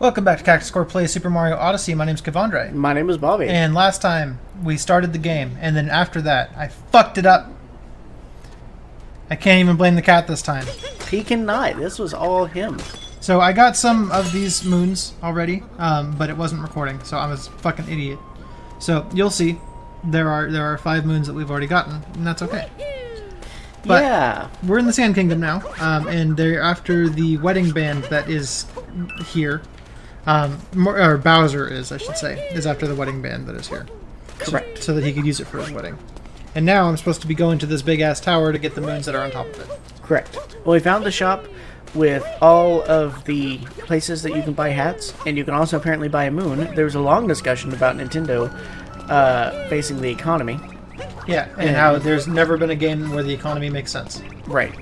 Welcome back to Cactus Plays Super Mario Odyssey. My name's Kevandre. My name is Bobby. And last time, we started the game, and then after that, I fucked it up. I can't even blame the cat this time. He cannot. This was all him. So I got some of these moons already, but it wasn't recording, so I'm a fucking idiot. So you'll see, there are 5 moons that we've already gotten, and that's okay. But yeah. We're in the Sand Kingdom now, and they're after the wedding band that is here. Or Bowser is, I should say, is after the wedding band that is here. Correct. So that he could use it for his wedding. And now I'm supposed to be going to this big-ass tower to get the moons that are on top of it. Correct. Well, we found the shop with all of the places that you can buy hats, and you can also apparently buy a moon. There was a long discussion about Nintendo facing the economy. Yeah, and how there's never been a game where the economy makes sense. Right.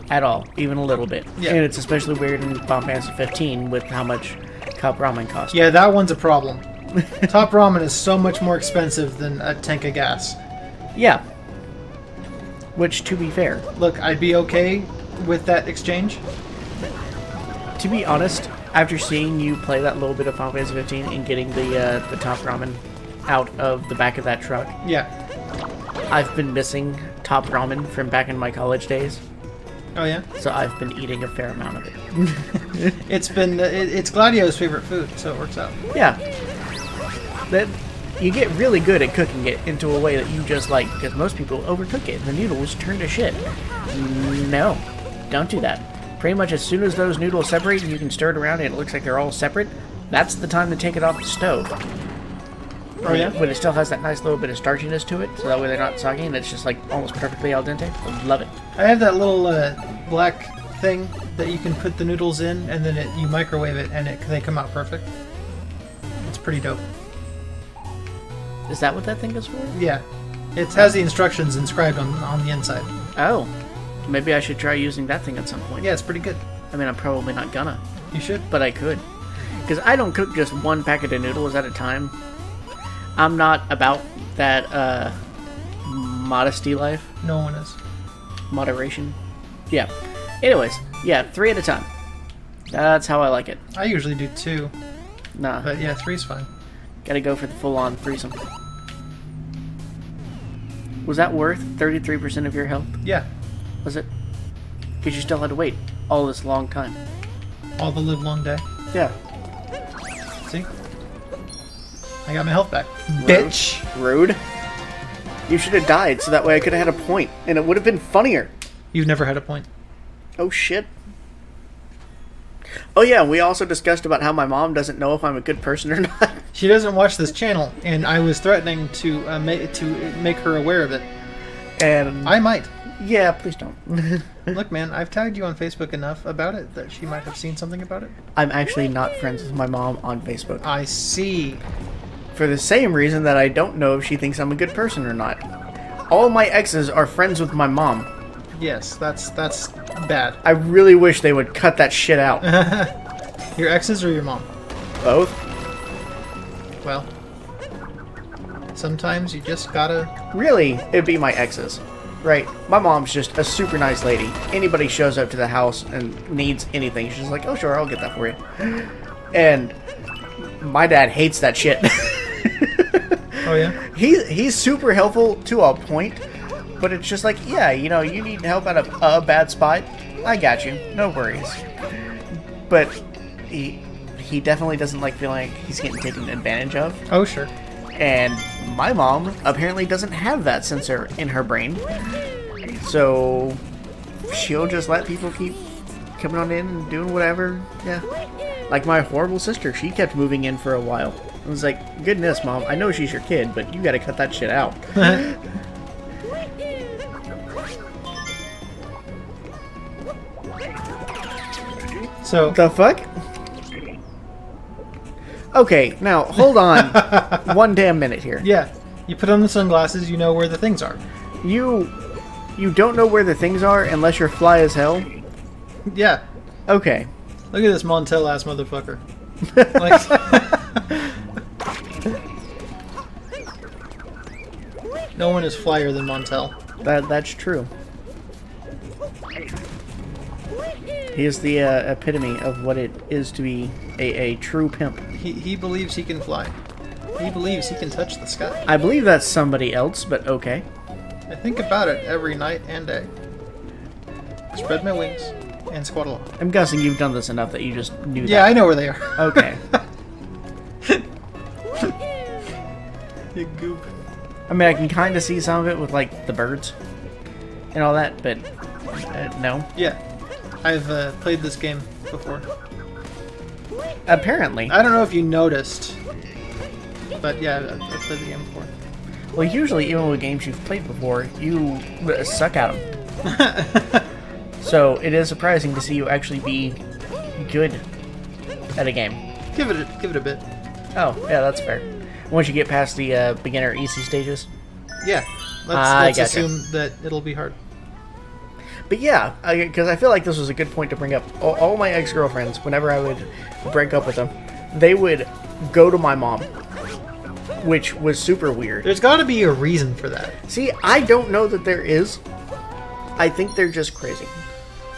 At all. Even a little bit. Yeah. And it's especially weird in Final Fantasy 15 with how much cup ramen costs. Yeah, that one's a problem. Top ramen is so much more expensive than a tank of gas. Yeah. Which, to be fair... Look, I'd be okay with that exchange. To be honest, after seeing you play that little bit of Final Fantasy 15 and getting the top ramen out of the back of that truck... Yeah. I've been missing top ramen from back in my college days. Oh, yeah? So I've been eating a fair amount of it. It's Gladio's favorite food, so it works out. Yeah. You get really good at cooking it into a way that you just like, because most people overcook it. The noodles turn to shit. No, don't do that. Pretty much as soon as those noodles separate and you can stir it around and it looks like they're all separate, that's the time to take it off the stove. Oh, yeah? When it still has that nice little bit of starchiness to it, so that way they're not soggy and it's just like almost perfectly al dente. I love it. I have that little black thing that you can put the noodles in, and then you microwave it, and they come out perfect. It's pretty dope. Is that what that thing is for? Yeah. It has the instructions inscribed on the inside. Oh. Maybe I should try using that thing at some point. Yeah, it's pretty good. I mean, I'm probably not gonna. You should. But I could. Because I don't cook just one packet of noodles at a time. I'm not about that modesty life. No one is. Moderation. Yeah. Anyways, yeah, 3 at a time. That's how I like it. I usually do 2. Nah. But yeah, 3's fine. Gotta go for the full-on threesome. Was that worth 33% of your health? Yeah. Was it? Because you still had to wait all this long time. All the live long day. Yeah. See? I got my health back. Bitch! Rude. You should have died so that way I could have had a point, and it would have been funnier. You've never had a point. Oh, shit. Oh, yeah, we also discussed about how my mom doesn't know if I'm a good person or not. She doesn't watch this channel, and I was threatening to make her aware of it. And I might. Yeah, please don't. Look, man, I've tagged you on Facebook enough about it that she might have seen something about it. I'm actually not friends with my mom on Facebook. I see. For the same reason that I don't know if she thinks I'm a good person or not. All my exes are friends with my mom. Yes, that's bad. I really wish they would cut that shit out. Your exes or your mom? Both? Well, sometimes you just gotta... Really, it'd be my exes. Right? My mom's just a super nice lady. Anybody shows up to the house and needs anything, she's like, oh sure, I'll get that for you. And my dad hates that shit. Oh yeah? He's super helpful to a point, but it's just like, yeah, you know, you need help out of a bad spot, I got you, no worries. But he definitely doesn't like feeling like he's getting taken advantage of. Oh sure. And my mom apparently doesn't have that sensor in her brain, so she'll just let people keep coming on in and doing whatever. Yeah. Like my horrible sister, she kept moving in for a while. I was like, goodness, Mom, I know she's your kid, but you gotta cut that shit out. So... The fuck? Okay, now, hold on one damn minute here. Yeah. You put on the sunglasses, you know where the things are. You don't know where the things are unless you're fly as hell? Yeah. Okay. Look at this Montel ass motherfucker. Like... No one is flyer than Montel. That's true. He is the epitome of what it is to be a true pimp. He believes he can fly. He believes he can touch the sky. I believe that's somebody else, but okay. I think about it every night and day. Spread my wings and squat along. I'm guessing you've done this enough that you just knew that. Yeah, I know where they are. Okay. You goop. I mean, I can kind of see some of it with, like, the birds and all that, but no. Yeah. I've played this game before. Apparently. I don't know if you noticed, but yeah, I've played the game before. Well, usually, even with games you've played before, you suck at them. So, it is surprising to see you actually be good at a game. Give it a bit. Oh, yeah, that's fair. Once you get past the beginner easy stages. Yeah. Let's gotcha. assume that it'll be hard. But yeah, because I feel like this was a good point to bring up. All my ex-girlfriends, whenever I would break up with them, they would go to my mom, which was super weird. There's got to be a reason for that. See, I don't know that there is. I think they're just crazy.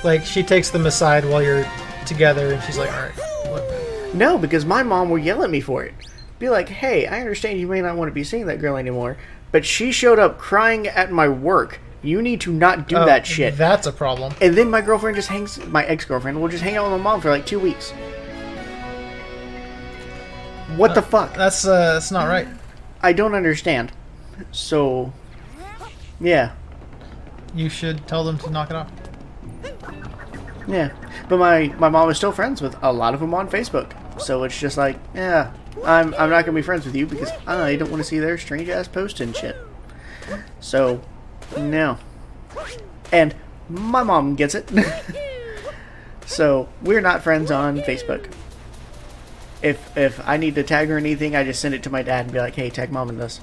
Like, she takes them aside while you're together, and she's like, alright, what? No, because my mom would yell at me for it. Be like, hey, I understand you may not want to be seeing that girl anymore, but she showed up crying at my work. You need to not do that shit. That's a problem. And then my girlfriend just my ex-girlfriend will just hang out with my mom for like 2 weeks. What the fuck? That's not right. I don't understand. So, yeah. You should tell them to knock it off. Yeah. But my mom is still friends with a lot of them on Facebook. So it's just like, yeah, I'm not going to be friends with you because I don't want to see their strange-ass posts and shit. So, no. And my mom gets it. So, we're not friends on Facebook. If I need to tag her anything, I just send it to my dad and be like, hey, tag mom in this.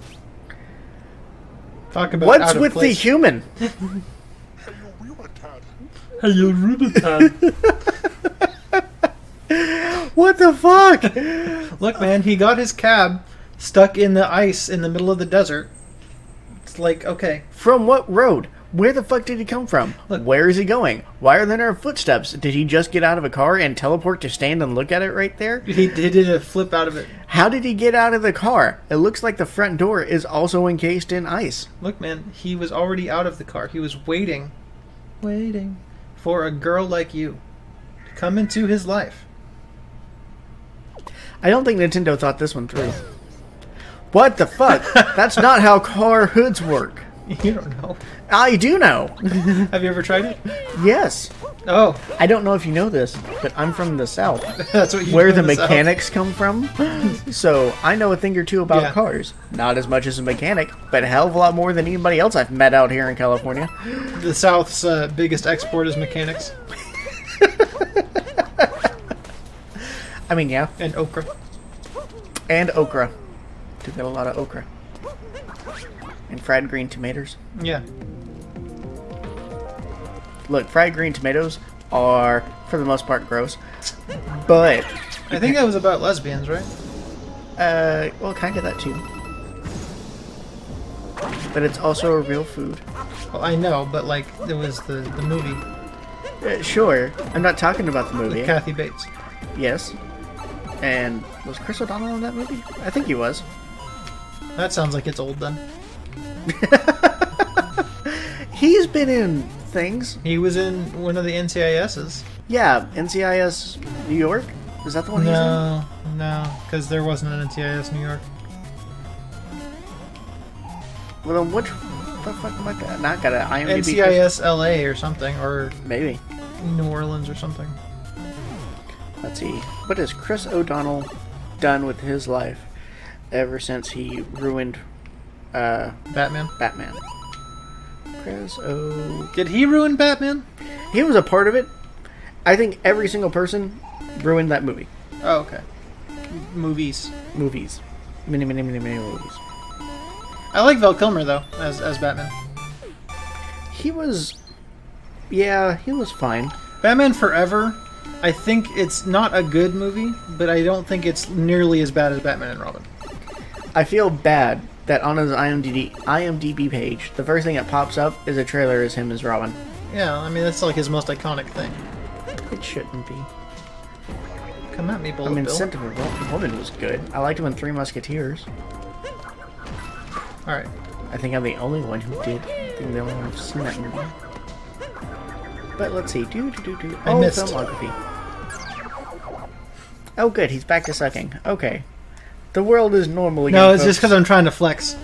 Talk about what's with the human? Hey, you Rubitad. What the fuck? Look, man, he got his cab stuck in the ice in the middle of the desert. It's like, okay. From what road? Where the fuck did he come from? Look. Where is he going? Why are there no footsteps? Did he just get out of a car and teleport to stand and look at it right there? He did a flip out of it. How did he get out of the car? It looks like the front door is also encased in ice. Look, man, he was already out of the car. He was waiting for a girl like you to come into his life. I don't think Nintendo thought this one through. What the fuck? That's not how car hoods work. You don't know. I do know. Have you ever tried it? Yes. Oh. I don't know if you know this, but I'm from the South. That's what you where do the in South. mechanics come from. So I know a thing or two about cars. Not as much as a mechanic, but a hell of a lot more than anybody else I've met out here in California. The South's biggest export is mechanics. I mean, yeah. And okra. And okra. Do get a lot of okra. And fried green tomatoes. Yeah. Look, fried green tomatoes are, for the most part, gross. But I think that was about lesbians, right? well, kind of that too. But it's also a real food. Well, I know, but like, it was the movie. Sure. I'm not talking about the movie. With Kathy Bates. Yes. And was Chris O'Donnell in that movie? I think he was. That sounds like it's old then. He's been in things. He was in one of the NCIS's. Yeah, NCIS New York? Is that the one he's in? No, because there wasn't an NCIS New York. Well, then what the fuck am I not got an IMDb? NCIS LA or something, or Maybe. New Orleans or something. Let's see. What has Chris O'Donnell done with his life ever since he ruined Batman? Batman? Chris O... Did he ruin Batman? He was a part of it. I think every single person ruined that movie. Oh, okay. Movies. Movies. Many movies. I like Val Kilmer, though, as Batman. He was... Yeah, he was fine. Batman Forever, I think it's not a good movie, but I don't think it's nearly as bad as Batman and Robin. I feel bad that on his IMDb page, the first thing that pops up is a trailer as him as Robin. Yeah, I mean, that's like his most iconic thing. It shouldn't be. Come at me, Bullet I mean, Bill. Scent of a Woman was good. I liked him in Three Musketeers. Alright. I think I'm the only one who did. I think I'm the only one who's seen that movie. But let's see. I missed. Filmography. Oh, good. He's back to sucking. Okay. The world is normal again. No, it's just folks. because I'm trying to flex,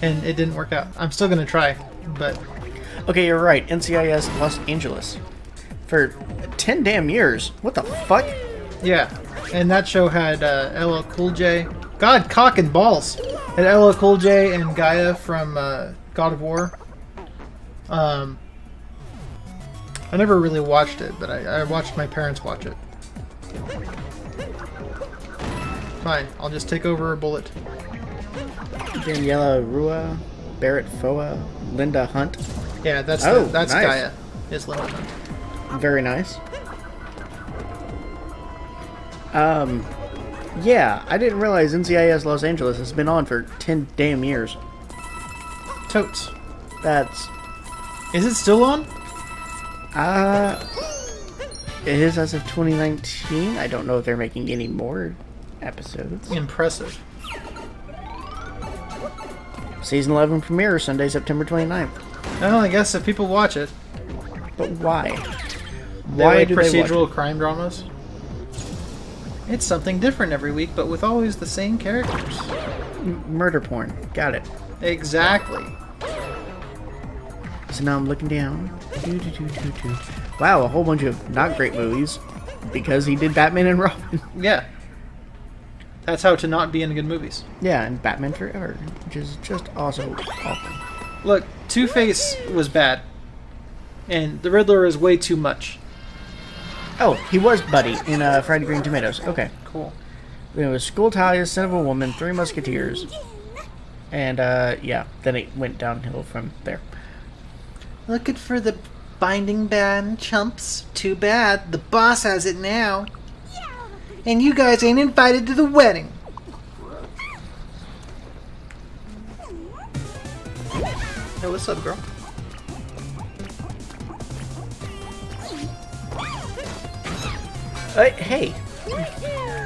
and it didn't work out. I'm still gonna try, but Okay, you're right. NCIS Los Angeles. For 10 damn years. What the fuck? yeah. And that show had LL Cool J. God, cock and balls. And LL Cool J and Gaia from God of War. I never really watched it, but I watched my parents watch it. Fine, I'll just take over a bullet. Daniela Rua, Barrett Foa, Linda Hunt. Yeah, that's Nice. Gaia. Is Linda Hunt. Very nice. Yeah, I didn't realize NCIS Los Angeles has been on for 10 damn years. Totes. That's... Is it still on? It is as of 2019. I don't know if they're making any more episodes. Impressive. Season 11 premiere Sunday, September 29th. Well, I guess if people watch it, But why? they Why like do they watch procedural crime dramas. It's something different every week, but with always the same characters. Murder porn. Got it. Exactly. So now I'm looking down. Wow, a whole bunch of not great movies because he did Batman and Robin. Yeah. That's how to not be in good movies. Yeah, and Batman Forever, which is just also awful. Look, Two-Face was bad. And the Riddler is way too much. Oh, he was Buddy in Friday Green Tomatoes. Okay. Cool. Then it was School Ties, Son of a Woman, Three Musketeers. And, yeah, then it went downhill from there. Looking for the binding band, chumps. Too bad. The boss has it now. And you guys ain't invited to the wedding. Hey, what's up, girl? Hey,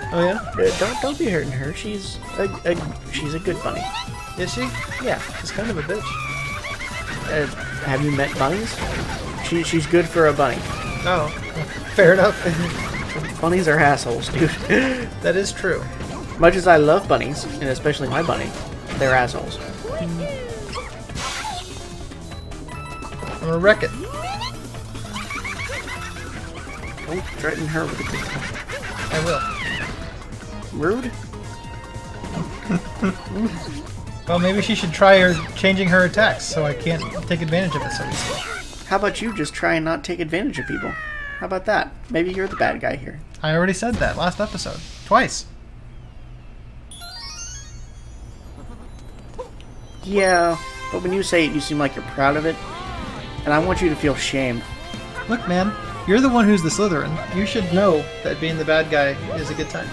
Oh, yeah? don't be hurting her. She's a good bunny. Is she? Yeah. She's kind of a bitch. Have you met bunnies? She's good for a bunny. Oh, fair enough. Bunnies are assholes, dude. That is true. Much as I love bunnies, and especially my bunny, they're assholes. I'm gonna wreck it. Don't threaten her with a good time. I will. Rude? Well, maybe she should try changing her attacks so I can't take advantage of it so easily. How about you just try and not take advantage of people? How about that? Maybe you're the bad guy here. I already said that last episode. Twice. Yeah, but when you say it, you seem like you're proud of it. And I want you to feel shame. Look, man, you're the one who's the Slytherin. You should know that being the bad guy is a good time.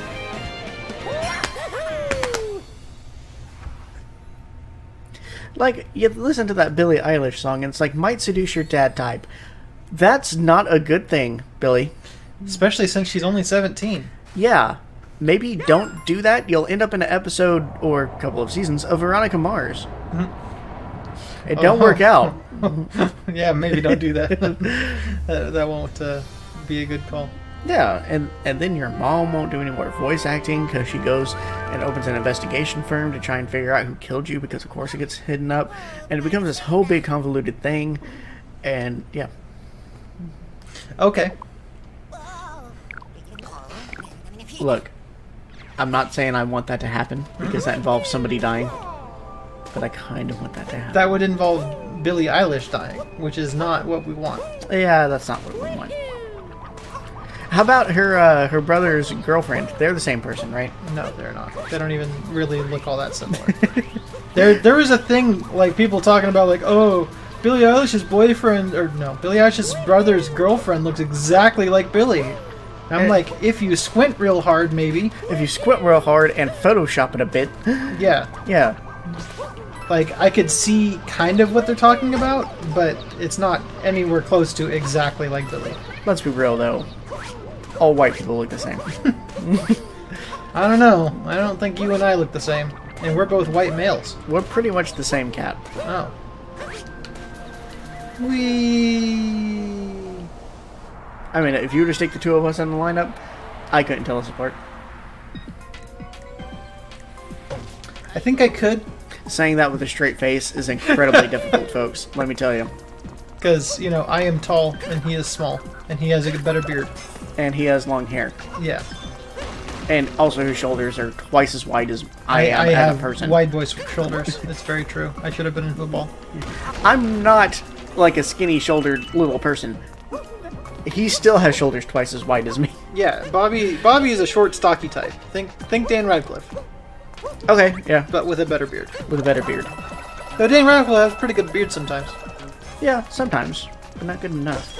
Like, you listen to that Billie Eilish song, and it's like, might seduce your dad type. That's not a good thing, Billie. Especially since she's only 17. Yeah, maybe don't do that. You'll end up in an episode, or a couple of seasons, of Veronica Mars. It don't work out. Yeah, maybe don't do that. that won't be a good call. Yeah, and then your mom won't do any more voice acting because she goes and opens an investigation firm to try and figure out who killed you because, of course, it gets hidden up. And it becomes this whole big convoluted thing. And, yeah. Okay. Look, I'm not saying I want that to happen because that involves somebody dying. But I kind of want that to happen. That would involve Billie Eilish dying, which is not what we want. Yeah, that's not what we want. How about her brother's girlfriend? They're the same person, right? No, they're not. They don't even really look all that similar. There was a thing, like, people talking about, like, oh, Billie Eilish's boyfriend, or no, Billie Eilish's brother's girlfriend looks exactly like Billie. And I'm like, if you squint real hard, maybe. If you squint real hard and Photoshop it a bit. Yeah. Yeah. Like, I could see kind of what they're talking about, but it's not anywhere close to exactly like Billie. Let's be real, though. All white people look the same. I don't know. I don't think you and I look the same. And we're both white males. We're pretty much the same cat. Oh. Wee. I mean, if you were to stick the two of us in the lineup, I couldn't tell us apart. I think I could. Saying that with a straight face is incredibly difficult, folks. Let me tell you. Because, you know, I am tall and he is small. And he has a better beard. And he has long hair. Yeah. And also his shoulders are twice as wide as I am as a person. Wide voice shoulders. It's very true. I should have been in football. I'm not like a skinny-shouldered little person. He still has shoulders twice as wide as me. Yeah, Bobby is a short, stocky type. Think Dan Radcliffe. Okay, yeah. But with a better beard. With a better beard. Though Dan Radcliffe has a pretty good beard sometimes. Yeah, sometimes. But not good enough.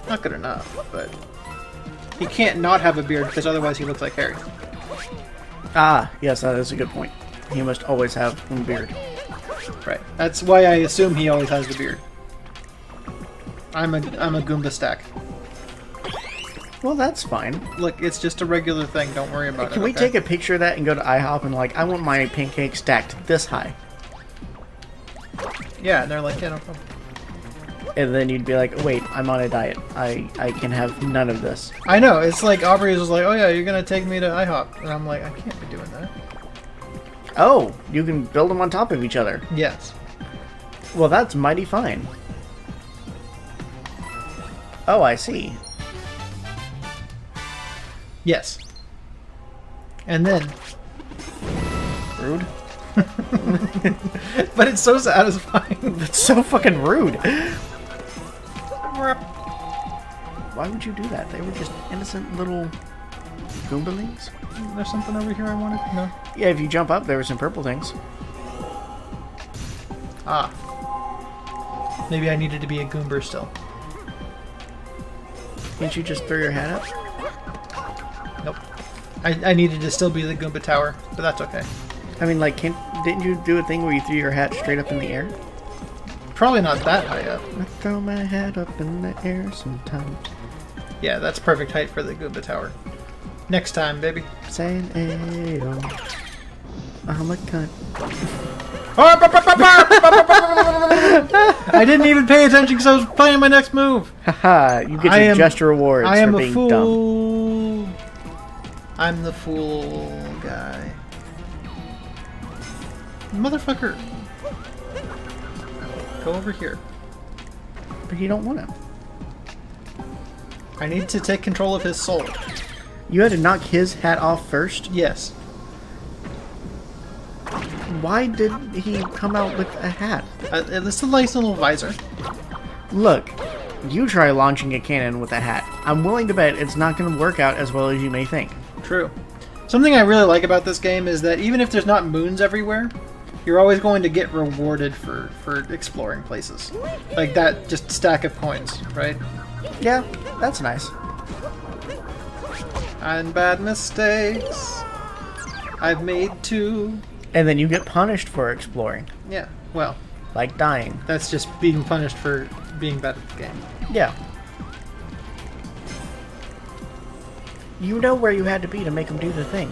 Not good enough, but... He can't not have a beard, because otherwise he looks like Harry. Ah, yes, that is a good point. He must always have a beard. Right. That's why I assume he always has the beard. I'm a Goomba stack. Well, that's fine. Look, it's just a regular thing. Don't worry about it. Can we take a picture of that and go to IHOP and like, I want my pancake stacked this high. Yeah, and they're like, yeah, no problem. And then you'd be like, wait, I'm on a diet. I can have none of this. I know. It's like Aubrey was like, oh yeah, you're gonna take me to IHOP, and I'm like, I can't be doing that. Oh, you can build them on top of each other. Yes. Well, that's mighty fine. Oh, I see. Yes. And then... Rude. But it's so satisfying. That's so fucking rude. Why would you do that? They were just innocent little Goombalings. There's something over here I wanted? No? Yeah, if you jump up, there were some purple things. Ah. Maybe I needed to be a Goomber still. Can't you just throw your hat up? Nope. I needed to still be the Goomba Tower, but that's okay. I mean, like, didn't you do a thing where you threw your hat straight up in the air? Probably not that high up. I throw my hat up in the air sometimes. Yeah, that's perfect height for the Goomba Tower. Next time, baby. Saying, ayo. I'm a cunt. I didn't even pay attention because I was playing my next move. Haha, you get your just rewards I am for a being fool. dumb. I'm the fool guy. Motherfucker. Go over here. But you don't want to. I need to take control of his soul. You had to knock his hat off first? Yes. Why did he come out with a hat? It's a nice little visor. Look, you try launching a cannon with a hat. I'm willing to bet it's not going to work out as well as you may think. True. Something I really like about this game is that even if there's not moons everywhere, you're always going to get rewarded for exploring places. Like that just stack of coins, right? Yeah, that's nice. And bad mistakes I've made too. And then you get punished for exploring. Yeah, well. Like dying. That's just being punished for being bad at the game. Yeah. You know where you had to be to make him do the thing.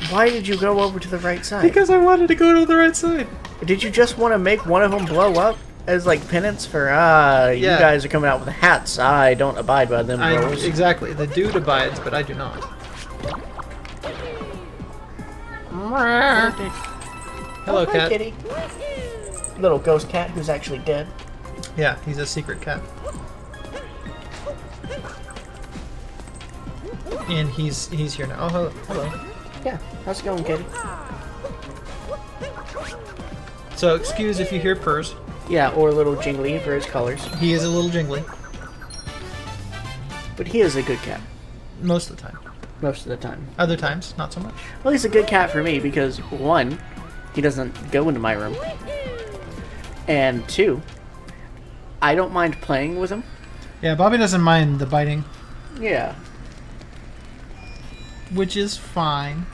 Why did you go over to the right side? Because I wanted to go to the right side. Did you just want to make one of them blow up as like penance for, you guys are coming out with hats. I don't abide by them rules. Exactly. The dude abides, but I do not. Hello, cat. Kitty. Little ghost cat who's actually dead. Yeah, he's a secret cat. And he's here now. Oh, hello. Yeah, how's it going, kitty? So, excuse if you hear purrs. Yeah, or a little jingly for his colors. He is a little jingly. But he is a good cat. Most of the time. Most of the time. Other times, not so much. Well, he's a good cat for me because, one, he doesn't go into my room. And two, I don't mind playing with him. Yeah, Bobby doesn't mind the biting. Yeah. Which is fine.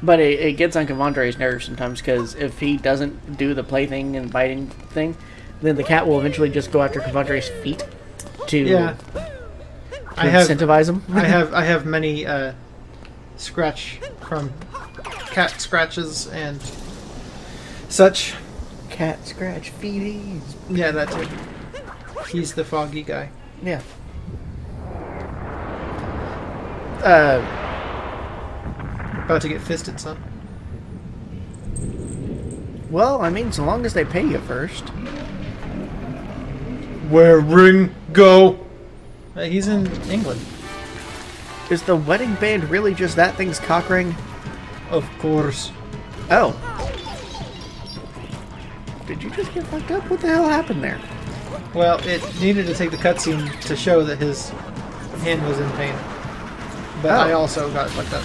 But it gets on Kevandre's nerves sometimes because if he doesn't do the plaything and biting thing, then the cat will eventually just go after Kevandre's feet to... Yeah. incentivize them. I have many scratch from cat scratches and such. Cat scratch feeties. Yeah, that too. He's the foggy guy. Yeah. About to get fisted, son. Well, I mean, so long as they pay you first. Where ring go? He's in England. Is the wedding band really just that thing's cock ring? Of course. Oh. Did you just get fucked up? What the hell happened there? Well, it needed to take the cutscene to show that his hand was in pain. But I also got fucked up.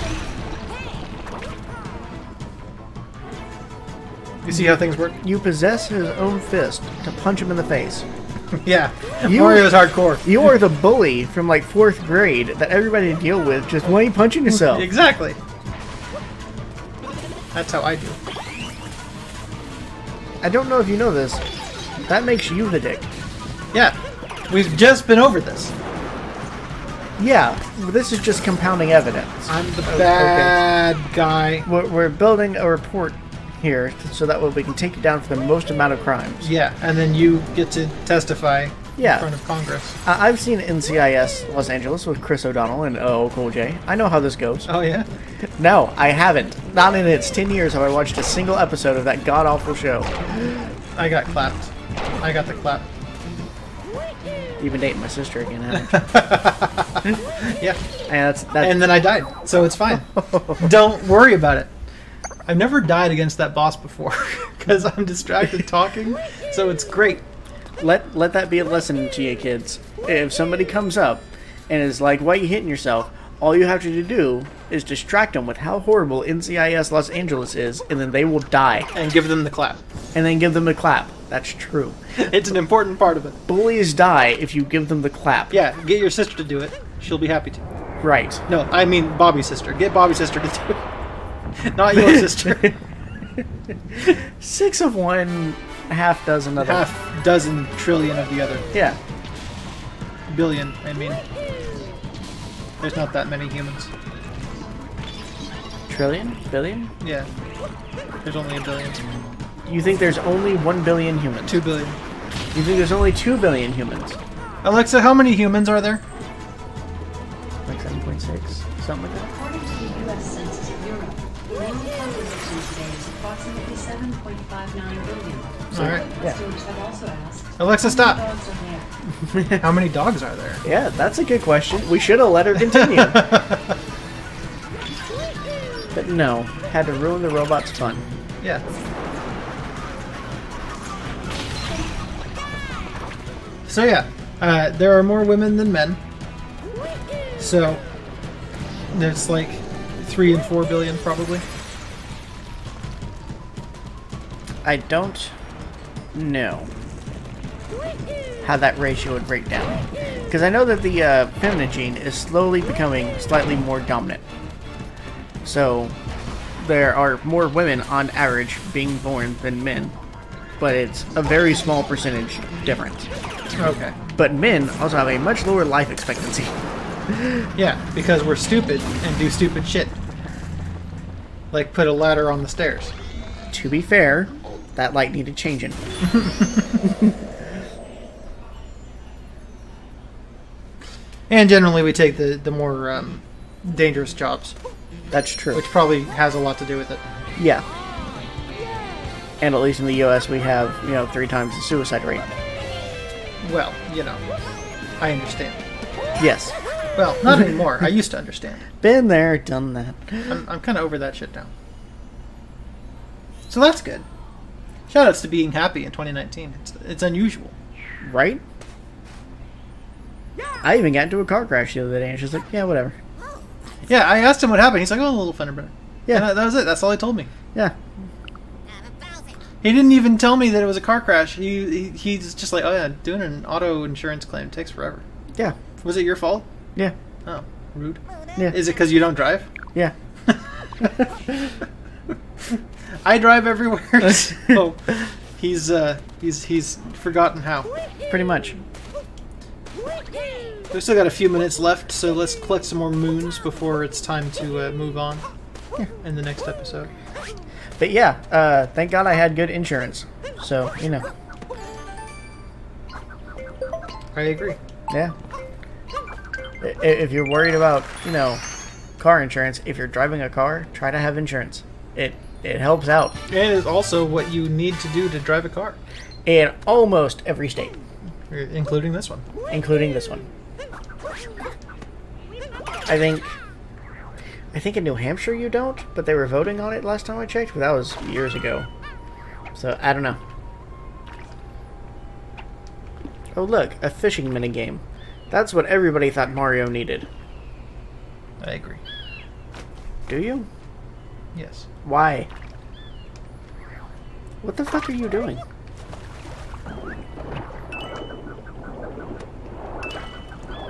You see how things work? You possess his own fist to punch him in the face. Yeah. Mario's hardcore. You are the bully from like 4th grade that everybody deal with. Just why are you punching yourself? Exactly. That's how I do. I don't know if you know this. That makes you the dick. Yeah. We've just been over this. Yeah, this is just compounding evidence. I'm the bad guy. We're building a report here so that way we can take you down for the most amount of crimes. Yeah, and then you get to testify in front of Congress. I've seen NCIS Los Angeles with Chris O'Donnell and LL Cool J. I know how this goes. Oh, yeah? No, I haven't. Not in its 10 years have I watched a single episode of that god-awful show. I got clapped. I got the clap. You've been dating my sister again, haven't you? Yeah. And, and then I died, so it's fine. Don't worry about it. I've never died against that boss before, because I'm distracted talking, so it's great. Let that be a lesson to you kids. If somebody comes up and is like, why are you hitting yourself? All you have to do is distract them with how horrible NCIS Los Angeles is, and then they will die. And give them the clap. And then give them a clap. That's true. It's an important part of it. Bullies die if you give them the clap. Yeah, get your sister to do it. She'll be happy to. Right. No, I mean Bobby's sister. Get Bobby's sister to do it. Not your sister. 6 of one, half dozen other. Half dozen trillion of the other. Yeah. Billion, I mean. There's not that many humans. Trillion? Billion? Yeah. There's only a billion. You think there's only 1 billion humans? 2 billion. You think there's only 2 billion humans? Alexa, how many humans are there? Like 7.6? Something like that? According to the U.S. Census of Europe, the total population today is approximately 7.59 billion. Alright. Yeah. Students have also asked, Alexa, how stop. many dogs are there? How many dogs are there? Yeah, that's a good question. We should have let her continue. But no, had to ruin the robot's fun. Yeah. So yeah, there are more women than men. So there's like 3 and 4 billion probably. I don't know how that ratio would break down. Because I know that the feminine gene is slowly becoming slightly more dominant. So there are more women on average being born than men. But it's a very small percentage difference. Okay. But men also have a much lower life expectancy. Yeah, because we're stupid and do stupid shit. Like put a ladder on the stairs. To be fair, that light needed changing. And generally we take the more dangerous jobs. That's true. Which probably has a lot to do with it. Yeah. And at least in the US we have, 3 times the suicide rate. Well, I understand. Yes. Well, not anymore. I used to understand. Been there, done that. I'm kind of over that shit now. So that's good. Shoutouts to being happy in 2019. It's unusual. Right? I even got into a car crash the other day and she's like, yeah, whatever. Yeah, I asked him what happened. He's like, oh, a little fender bender. Yeah. And that was it. That's all he told me. Yeah. He didn't even tell me that it was a car crash. He's just like, oh yeah, doing an auto insurance claim takes forever. Yeah. Was it your fault? Yeah. Oh, rude. Yeah. Is it because you don't drive? Yeah. I drive everywhere. So he's forgotten how. Pretty much. We've still got a few minutes left, so let's collect some more moons before it's time to move on in the next episode. But yeah, thank God I had good insurance. So, you know. I agree. Yeah. If you're worried about, you know, car insurance, if you're driving a car, try to have insurance. It helps out. And it's also what you need to do to drive a car. In almost every state. Including this one. Including this one. I think in New Hampshire you don't, but they were voting on it last time I checked, but that was years ago. So, I don't know. Oh look, a fishing minigame. That's what everybody thought Mario needed. I agree. Do you? Yes. Why? What the fuck are you doing?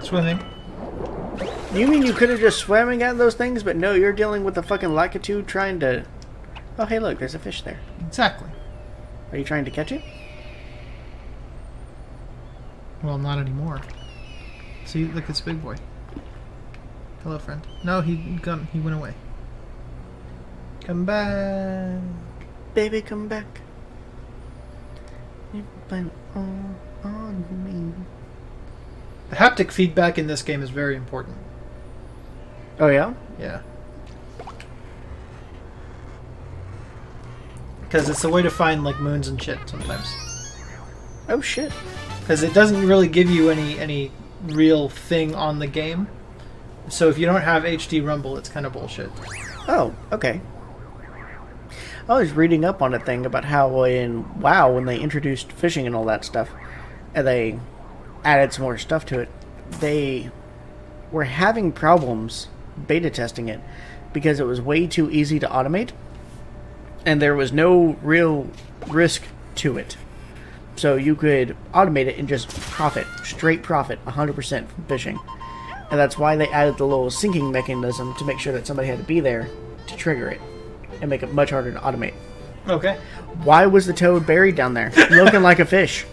Swimming. You mean you could have just swam and gotten those things, but no, you're dealing with the fucking Lakitu trying to... Oh, hey, look, there's a fish there. Exactly. Are you trying to catch it? Well, not anymore. See, look, it's Big Boy. Hello, friend. No, he went away. Come back. Baby, come back. You've been all on me. The haptic feedback in this game is very important. Oh, yeah? Yeah. Because it's a way to find, like, moons and shit sometimes. Oh, shit. Because it doesn't really give you any real thing on the game. So if you don't have HD Rumble, it's kind of bullshit. Oh, okay. I was reading up on a thing about how in WoW, when they introduced fishing and all that stuff, and they added some more stuff to it, they were having problems beta testing it because it was way too easy to automate, and there was no real risk to it. So you could automate it and just profit, straight profit, 100% from fishing. And that's why they added the little syncing mechanism to make sure that somebody had to be there to trigger it and make it much harder to automate. Okay. Why was the toad buried down there, looking like a fish?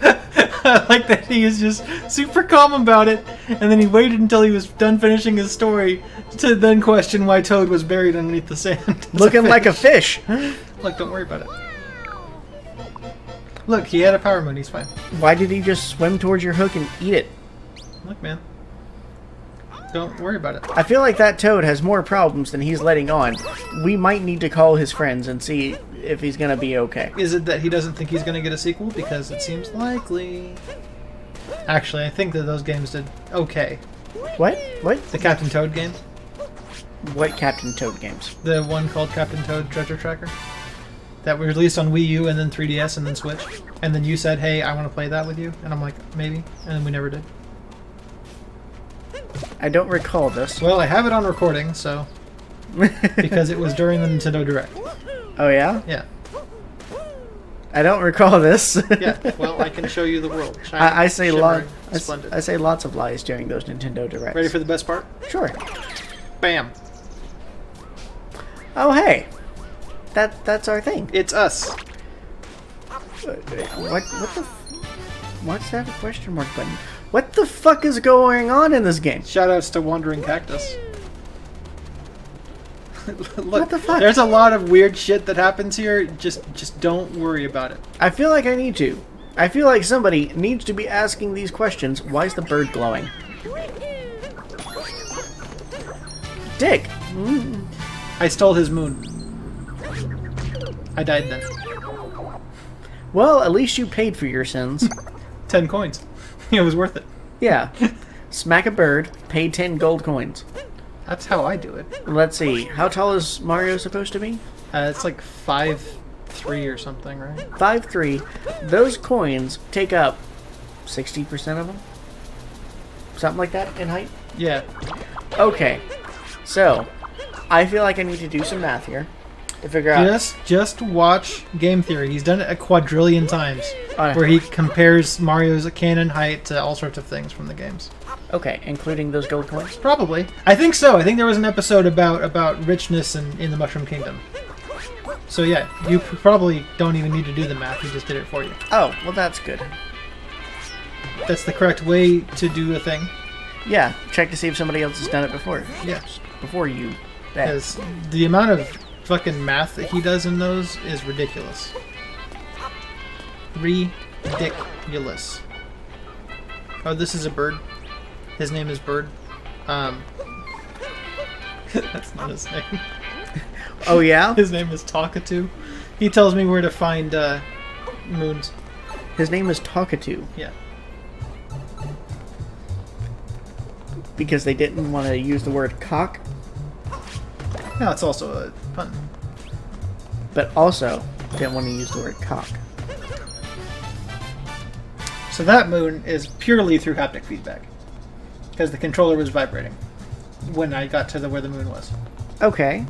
I like that he is just super calm about it, and then he waited until he was done finishing his story to then question why Toad was buried underneath the sand. Looking like a fish. Look, don't worry about it. Look, he had a power moon, he's fine. Why did he just swim towards your hook and eat it? Look, man. Don't worry about it. I feel like that toad has more problems than he's letting on. We might need to call his friends and see if he's gonna be okay. Is it that he doesn't think he's gonna get a sequel? Because it seems likely. Actually, I think that those games did okay. What? What? The Captain Toad games? What Captain Toad games? The one called Captain Toad Treasure Tracker? That was released on Wii U and then 3DS and then Switch. And then you said, hey, I want to play that with you. And I'm like, maybe. And then we never did. I don't recall this. Well, I have it on recording, so... because it was during the Nintendo Direct. Oh, yeah? Yeah. I don't recall this. Yeah, well, I can show you the world. I say Splendid. I say lots of lies during those Nintendo Directs. Ready for the best part? Sure. Bam. Oh, hey. That's our thing. It's us. What the... Why's that a question mark button? What the fuck is going on in this game? Shoutouts to Wandering Cactus. Look, what the fuck? There's a lot of weird shit that happens here. Just don't worry about it. I feel like I need to. I feel like somebody needs to be asking these questions. Why is the bird glowing? Dick! Mm. I stole his moon. I died then. Well, at least you paid for your sins. 10 coins. It was worth it. Yeah. Smack a bird, pay 10 gold coins. That's how I do it. Let's see. How tall is Mario supposed to be? It's like 5'3" or something, right? 5'3". Those coins take up 60% of them? Something like that in height? Yeah. Okay. So, I feel like I need to do some math here to figure out... Just watch Game Theory. He's done it a quadrillion times. Oh, where he compares Mario's canon height to all sorts of things from the games. Okay, including those gold coins? Probably. I think so. I think there was an episode about richness in the Mushroom Kingdom. So yeah, you probably don't even need to do the math. He just did it for you. Oh, well that's good. That's the correct way to do a thing. Yeah, check to see if somebody else has done it before. Yes. Before you. Because the amount of fucking math that he does in those is ridiculous. Ridiculous. Oh, this is a bird. His name is Bird. That's not his name. Oh, yeah? His name is Talkatoo. He tells me where to find moons. His name is Talkatoo. Yeah. Because they didn't want to use the word cock, No, it's also a pun. but also didn't want to use the word cock. So that moon is purely through haptic feedback. Because the controller was vibrating when I got to where the moon was. Okay.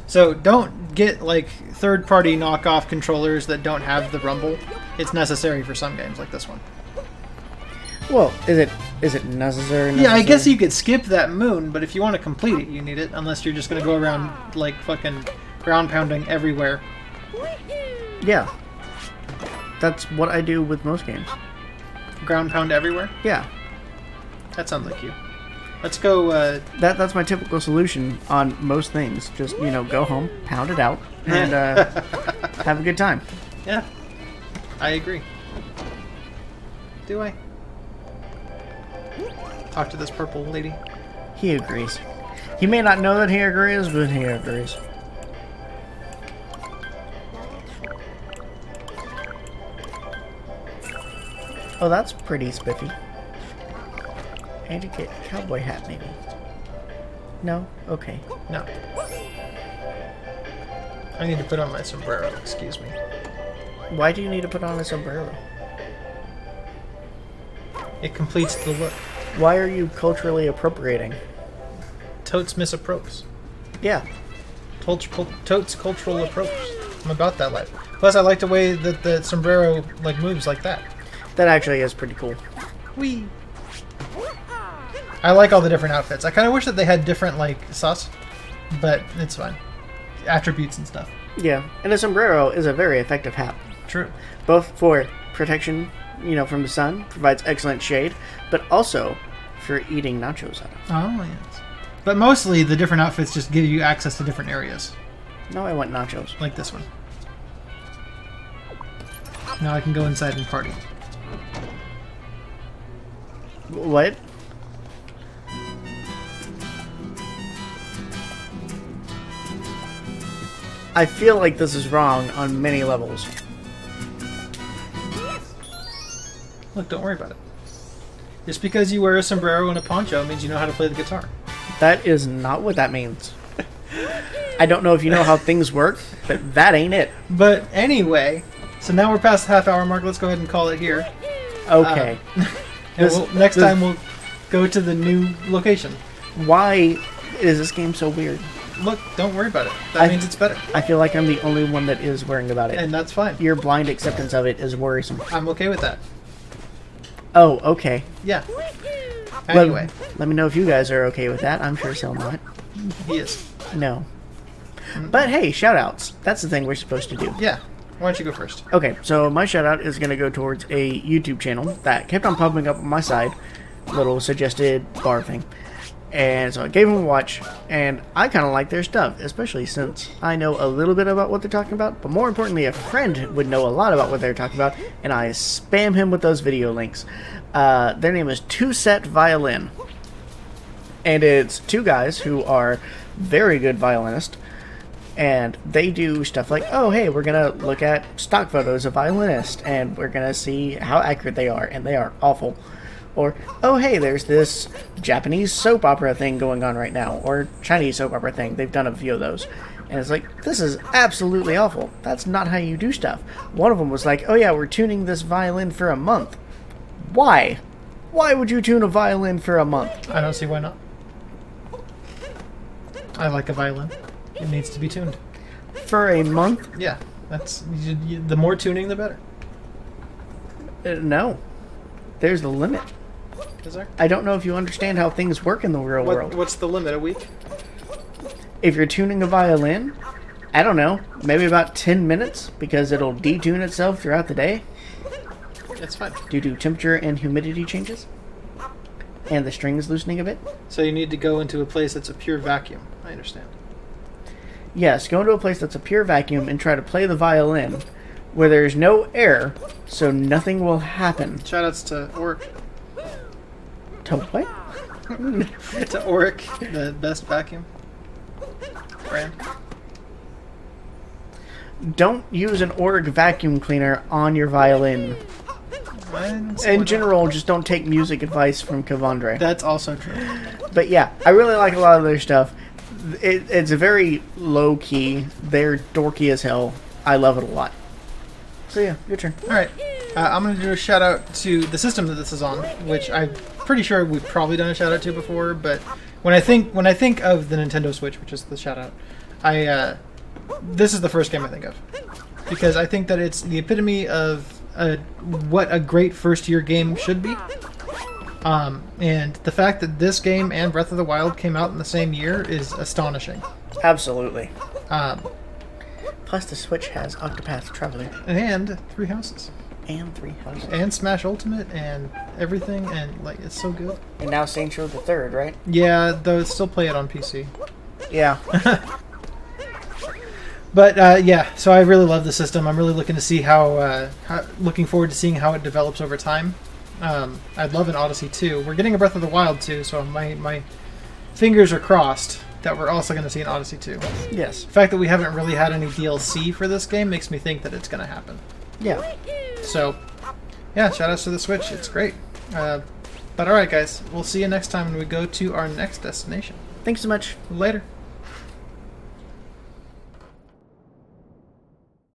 So don't get like third-party knockoff controllers that don't have the rumble. It's necessary for some games like this one. Well, is it necessary? Yeah, I guess you could skip that moon, but if you want to complete it, you need it. Unless you're just going to go around like fucking ground pounding everywhere. Yeah. That's what I do with most games. Ground pound everywhere? Yeah. That sounds like you. Let's go, That's my typical solution on most things. Just, go home, pound it out, and have a good time. Yeah. I agree. Do I? Talk to this purple lady. He agrees. He may not know that he agrees, but he agrees. Oh, that's pretty spiffy. I need to get a cowboy hat, maybe. No? Okay. No. I need to put on my sombrero, excuse me. Why do you need to put on a sombrero? It completes the look. Why are you culturally appropriating? Totes misapproach. Yeah. Totes cultural approach. I'm about that life. Plus, I like the way that the sombrero like moves like that. That actually is pretty cool. Whee! I like all the different outfits. I kind of wish that they had different like sus, but it's fine. Attributes and stuff. Yeah, and a sombrero is a very effective hat. True. Both for protection, from the sun, provides excellent shade, but also for eating nachos out of. Oh, yes. But mostly the different outfits just give you access to different areas. No, I want nachos. Like this one. Now I can go inside and party. What? I feel like this is wrong on many levels. Look, don't worry about it. Just because you wear a sombrero and a poncho means you know how to play the guitar. That is not what that means. I don't know if you know how things work, but that ain't it. But anyway, so now we're past the half-hour mark. Let's go ahead and call it here. Okay. And next time we'll go to the new location. Why is this game so weird? Look, don't worry about it. That means it's better. I feel like I'm the only one that is worrying about it. And that's fine. Your blind acceptance of it is worrisome. I'm okay with that. Oh, okay. Yeah. Anyway. Let me know if you guys are okay with that. I'm sure so not. He is. No. But hey, shoutouts. That's the thing we're supposed to do. Yeah. Why don't you go first? Okay, so my shoutout is going to go towards a YouTube channel that kept on popping up on my side. Little suggested bar thing. And so I gave them a watch, and I kind of like their stuff, especially since I know a little bit about what they're talking about, but more importantly, a friend would know a lot about what they're talking about, and I spam him with those video links. Their name is TwoSetViolin, and it's two guys who are very good violinists, and they do stuff like, oh, hey, we're going to look at stock photos of violinists, and we're going to see how accurate they are, and they are awful. Or, oh, hey, there's this Japanese soap opera thing going on right now. Or Chinese soap opera thing. They've done a few of those. And it's like, this is absolutely awful. That's not how you do stuff. One of them was like, oh yeah, we're tuning this violin for a month. Why? Why would you tune a violin for a month? I don't see why not. I like a violin. It needs to be tuned. For a month? Yeah. That's the more tuning, the better. No. There's the limit. Is there? I don't know if you understand how things work in the real world. What's the limit? A week? If you're tuning a violin, I don't know, maybe about 10 minutes, because it'll detune itself throughout the day. It's fine. due to temperature and humidity changes, and the strings loosening a bit. So you need to go into a place that's a pure vacuum. I understand. Yes, go into a place that's a pure vacuum and try to play the violin where there's no air, so nothing will happen. Shoutouts to Oric. To what? To Oric, the best vacuum brand. Don't use an Oric vacuum cleaner on your violin. In general, just don't take music advice from Kevandre. That's also true. But yeah, I really like a lot of their stuff. It's a very low key. They're dorky as hell. I love it a lot. So yeah, your turn. All right, I'm gonna do a shout out to the system that this is on, which I'm pretty sure we've probably done a shout out to before. But when I think of the Nintendo Switch, which is the shout out, this is the first game I think of, because I think that it's the epitome of what a great first year game should be. And the fact that this game and Breath of the Wild came out in the same year is astonishing. Absolutely. Plus, the Switch has Octopath Traveler. And 3 houses. And 3 houses. And Smash Ultimate and everything, and like it's so good. And now Saints Row the Third, right? Yeah, though still play it on PC. Yeah. But yeah, so I really love the system. I'm really looking to see looking forward to seeing how it develops over time. I'd love an Odyssey 2. We're getting a Breath of the Wild 2, so my fingers are crossed that we're also going to see an Odyssey 2. Yes. The fact that we haven't really had any DLC for this game makes me think that it's going to happen. Yeah. So, yeah, shoutouts to the Switch. It's great. But alright, guys, we'll see you next time when we go to our next destination. Thanks so much. Later.